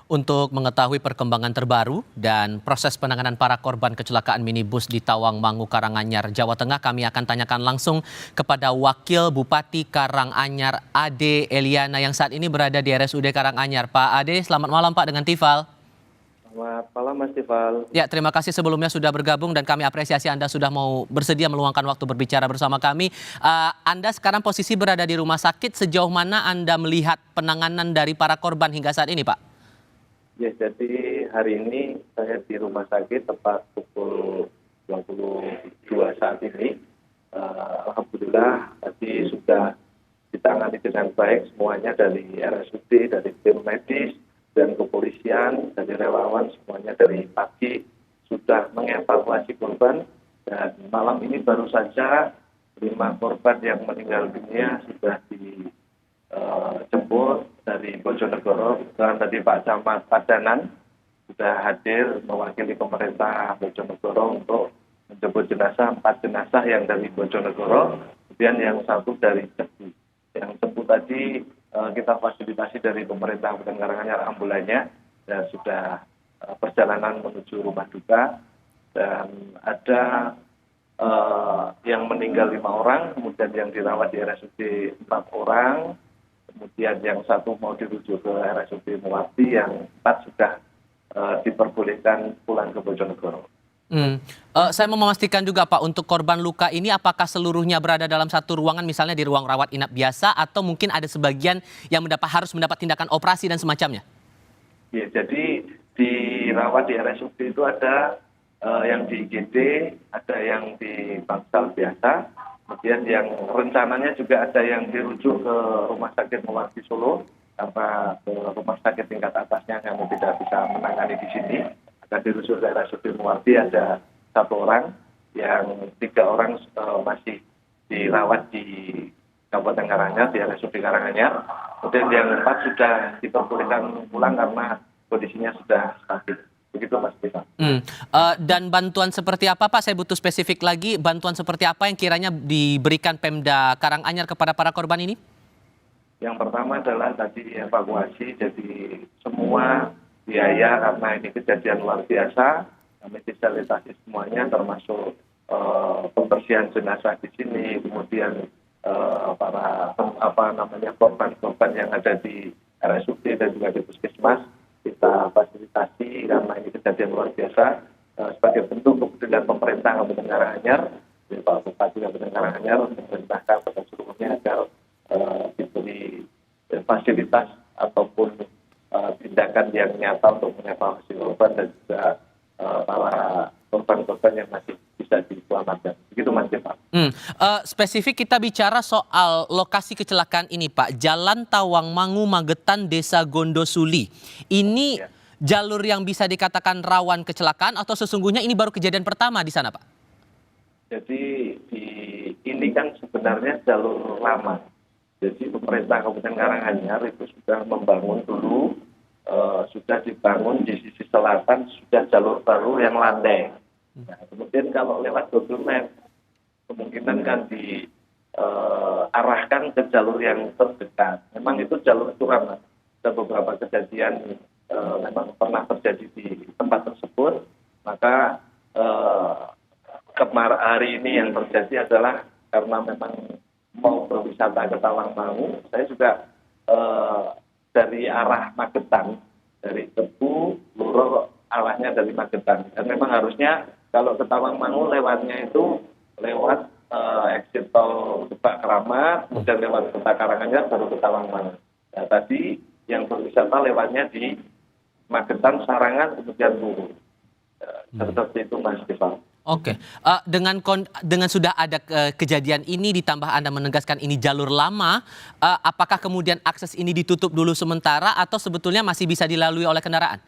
Untuk mengetahui perkembangan terbaru dan proses penanganan para korban kecelakaan minibus di Tawangmangu, Karanganyar, Jawa Tengah, kami akan tanyakan langsung kepada Wakil Bupati Karanganyar, Ade Eliana, yang saat ini berada di RSUD Karanganyar. Pak Ade, selamat malam Pak dengan Tifal. Selamat malam Mas Tifal. Ya, terima kasih sebelumnya sudah bergabung dan kami apresiasi Anda sudah mau bersedia meluangkan waktu berbicara bersama kami. Anda sekarang posisi berada di rumah sakit, sejauh mana Anda melihat penanganan dari para korban hingga saat ini, Pak? Ya, jadi hari ini saya di rumah sakit tepat pukul 22 saat ini. Alhamdulillah tadi sudah ditangani dengan baik semuanya dari RSUD, dari tim medis, dan kepolisian, dari relawan, semuanya dari pagi sudah mengevakuasi korban. Dan malam ini baru saja 5 korban yang meninggal dunia sudah dijemput dari Bojonegoro. Dan tadi Pak Camat Padanan sudah hadir mewakili pemerintah Bojonegoro untuk menjemput jenazah, 4 jenazah yang dari Bojonegoro, kemudian yang 1 dari Cebu. Yang Cebu tadi kita fasilitasi dari pemerintah Kabupaten Karanganyar ambulannya dan sudah perjalanan menuju rumah duka. Dan ada yang meninggal 5 orang, kemudian yang dirawat di RSUD 4 orang, kemudian yang 1 mau dirujuk ke RSUD Melati, yang 4 sudah diperbolehkan pulang ke Bojonegoro. Saya mau memastikan juga Pak, untuk korban luka ini apakah seluruhnya berada dalam satu ruangan, misalnya di ruang rawat inap biasa, atau mungkin ada sebagian yang harus mendapat tindakan operasi dan semacamnya? Ya, jadi dirawat di RSUD itu ada yang di IGD, ada yang di bangsal biasa, kemudian yang rencananya juga ada yang dirujuk ke Rumah Sakit Melati Solo, karena rumah sakit tingkat atasnya yang tidak bisa menangani di sini. Akan dirujuk ke RSUD Melati, ada 1 orang, yang 3 orang masih dirawat di Kabupaten Karanganyar, di RSUD Karanganyar. Kemudian yang 4 sudah diperbolehkan pulang karena kondisinya sudah stabil. Begitu Mas Bisa. Dan bantuan seperti apa Pak? Saya butuh spesifik lagi, bantuan seperti apa yang kiranya diberikan Pemda Karanganyar kepada para korban ini? Yang pertama adalah tadi evakuasi, jadi semua biaya karena ini kejadian luar biasa, kami fasilitasi semuanya, termasuk pembersihan jenazah di sini, kemudian para korban-korban yang ada di RSUD dan juga di puskesmas kita fasilitasi karena ini kejadian luar biasa. Sebagai bentuk kepedulian pemerintah Kabupaten Karanganyar, Pak Bupati Kabupaten Karanganyar memerintahkan kepada seluruhnya agar diberi fasilitas ataupun tindakan yang nyata untuk mengevakuasi korban dan juga para korban-korban yang masih bisa diselamatkan. Begitu Mas Pak. Spesifik kita bicara soal lokasi kecelakaan ini Pak, Jalan Tawangmangu Magetan, Desa Gondosuli. Ini jalur yang bisa dikatakan rawan kecelakaan atau sesungguhnya ini baru kejadian pertama di sana Pak? Jadi ini kan sebenarnya jalur lama. Jadi pemerintah Kabupaten Karanganyar itu sudah membangun dulu, sudah dibangun di sisi selatan, sudah jalur baru yang landai. Nah, kemudian kalau lewat Google Maps, kemungkinan kan diarahkan ke jalur yang terdekat. Memang itu jalur curam. Ada beberapa kejadian memang pernah terjadi di tempat tersebut. Maka hari ini yang terjadi adalah karena memang mau berwisata ke Tawangmangu, saya juga dari arah Magetan, dari Cebu, Luro, arahnya dari Magetan. Dan memang harusnya kalau ke Tawangmangu lewatnya itu lewat exit tol Gebak Keramat, kemudian lewat Kota Karanganyar, baru ke Tawangmangu. Nah, tadi yang berwisata lewatnya di Magetan, Sarangan, kemudian Luro. Seperti itu Mas Tifal. Oke, dengan sudah ada kejadian ini ditambah Anda menegaskan ini jalur lama, apakah kemudian akses ini ditutup dulu sementara atau sebetulnya masih bisa dilalui oleh kendaraan?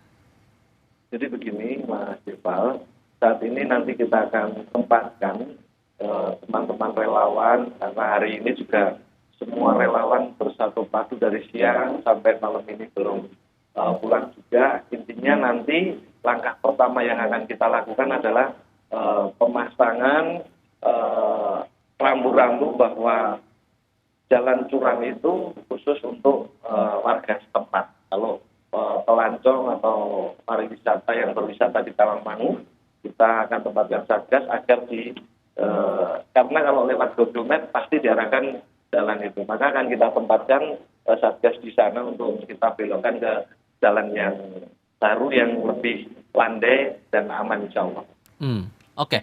Jadi begini Mas Tifal, saat ini nanti kita akan tempatkan teman-teman relawan, karena hari ini juga semua relawan bersatu padu dari siang sampai malam ini belum pulang juga. Intinya nanti langkah pertama yang akan kita lakukan adalah pemasangan rambu-rambu bahwa jalan curam itu khusus untuk warga setempat. Kalau pelancong atau pariwisata yang berwisata di Tawangmangu, kita akan tempatkan satgas agar karena kalau lewat dokumen pasti diarahkan jalan itu, maka akan kita tempatkan satgas di sana untuk kita belokkan ke jalan yang baru yang lebih landai dan aman insya Allah. Oke.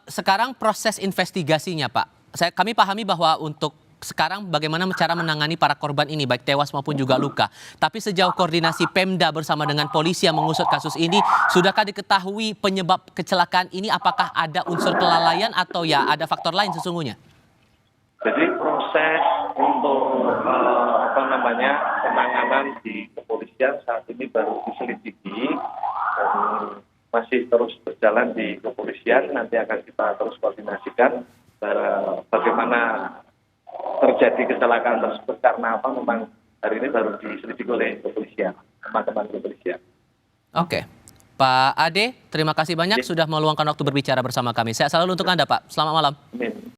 Sekarang proses investigasinya Pak, kami pahami bahwa untuk sekarang bagaimana cara menangani para korban ini baik tewas maupun juga luka. Tapi sejauh koordinasi Pemda bersama dengan polisi yang mengusut kasus ini, sudahkah diketahui penyebab kecelakaan ini? Apakah ada unsur kelalaian atau ya ada faktor lain sesungguhnya? Jadi proses untuk penanganan di kepolisian saat ini baru diselidiki dan masih terus berjalan di kepolisian. Nanti akan kita terus koordinasikan bagaimana terjadi kecelakaan tersebut karena apa, memang hari ini baru diselidiki oleh kepolisian, teman-teman kepolisian. Oke. Pak Ade, terima kasih banyak sudah meluangkan waktu berbicara bersama kami. Sehat selalu untuk Anda Pak. Selamat malam. Amin.